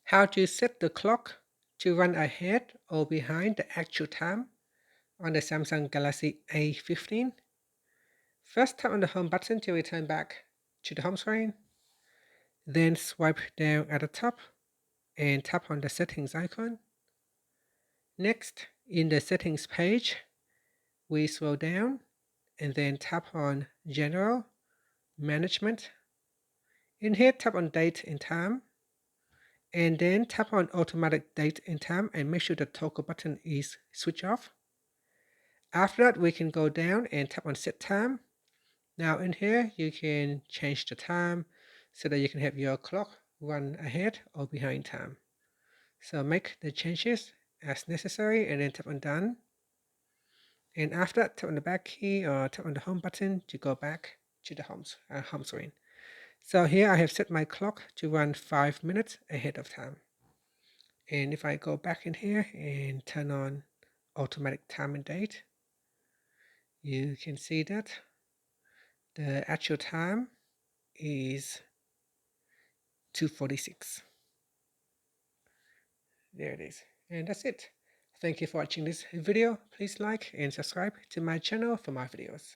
How to set the clock to run ahead or behind the actual time on the Samsung Galaxy A15. First, tap on the home button to return back to the home screen. Then swipe down at the top and tap on the settings icon. Next, in the settings page, we scroll down and then tap on General, Management. In here, tap on Date and Time. And then tap on Automatic Date and Time and make sure the toggle button is switched off. After that, we can go down and tap on Set Time. Now in here, you can change the time so that you can have your clock run ahead or behind time. So make the changes as necessary and then tap on Done. And after that, tap on the back key or tap on the home button to go back to the home screen. So here I have set my clock to run 5 minutes ahead of time. And if I go back in here and turn on automatic time and date, you can see that the actual time is 2:46. There it is. And that's it. Thank you for watching this video. Please like and subscribe to my channel for more videos.